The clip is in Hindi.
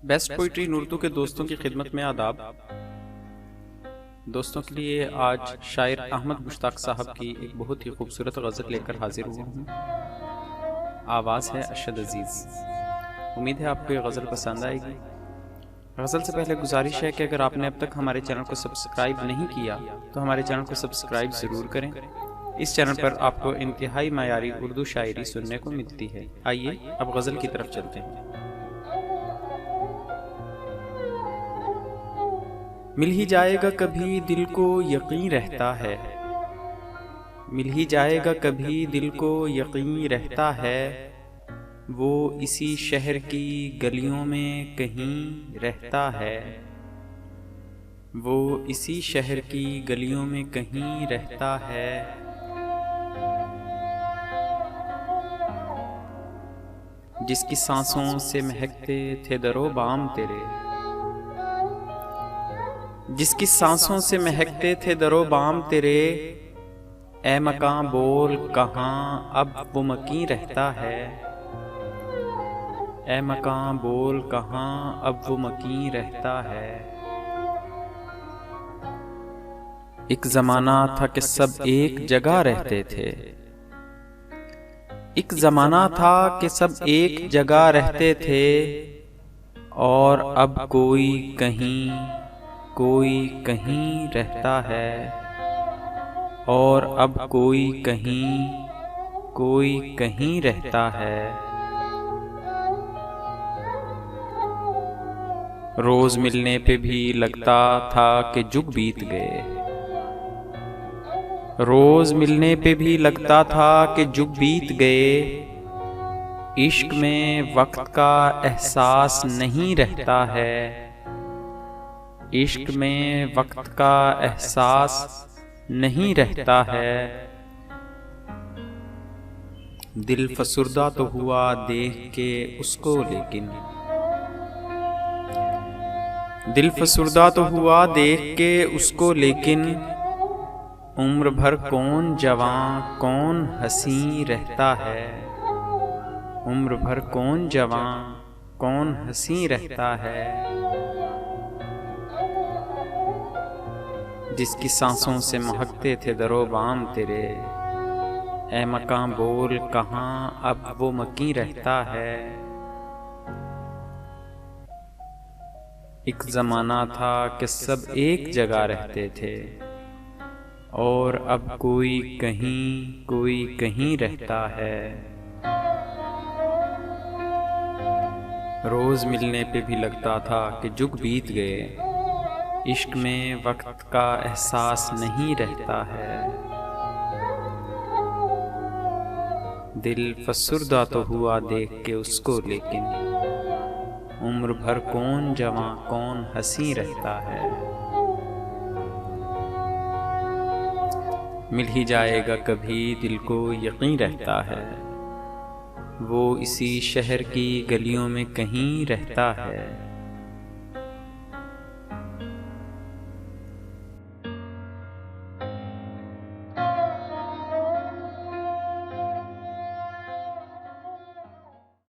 बेस्ट पोइट्री उर्दू के दोस्तों की खिदमत में आदाब। दोस्तों के लिए आज शायर अहमद मुश्ताक साहब की एक बहुत ही खूबसूरत गज़ल लेकर हाजिर हुआ हूँ। आवाज़ है अरशद अजीज़। उम्मीद है आपको ये गज़ल पसंद आएगी। गज़ल से पहले गुजारिश है कि अगर आपने अब तक हमारे चैनल को सब्सक्राइब नहीं किया तो हमारे चैनल को सब्सक्राइब ज़रूर करें। इस चैनल पर आपको इंतहाई मायारी उर्दू शायरी सुनने को मिलती है। आइए अब गज़ल की तरफ चलते हैं। मिल ही जाएगा कभी दिल को यकीन रहता है, मिल ही जाएगा कभी दिल को यकीन रहता है, वो इसी शहर की गलियों में कहीं रहता है, वो इसी शहर की गलियों में कहीं रहता है। जिसकी सांसों से महकते थे दरो बाम तेरे, जिसकी सांसों से महकते थे दरो बाम तेरे, ए मकां बोल कहाँ अब वो मकीं रहता है, ए मकां बोल कहाँ अब वो मकीं रहता है। एक ज़माना था कि सब एक जगह रहते थे, एक ज़माना था कि सब एक जगह रहते थे, और अब कोई कहीं रहता है, और अब कोई कहीं रहता है। रोज मिलने पे भी लगता था कि जुग बीत गए, रोज मिलने पे भी लगता था कि जुग बीत गए। इश्क में वक्त का एहसास नहीं रहता है, इश्क में वक्त का एहसास नहीं रहता है। दिल फसुर्दा तो हुआ देख के उसको लेकिन, दिल फसुर्दा तो हुआ देख के उसको लेकिन, उम्र भर कौन जवां कौन हंसी रहता है, उम्र भर कौन जवां कौन हंसी रहता है। जिसकी सांसों से महकते थे दरो बाम तेरे, ए मकां बोल कहाँ अब वो मकीं रहता है। एक ज़माना था कि सब एक जगह रहते थे, और अब कोई कहीं रहता है। रोज मिलने पे भी लगता था कि जुग बीत गए, इश्क में वक्त का एहसास नहीं रहता है। दिल फसुर्दा तो हुआ देख के उसको लेकिन, उम्र भर कौन जवां कौन हंसी रहता है। मिल ही जाएगा कभी दिल को यकीन रहता है, वो इसी शहर की गलियों में कहीं रहता है।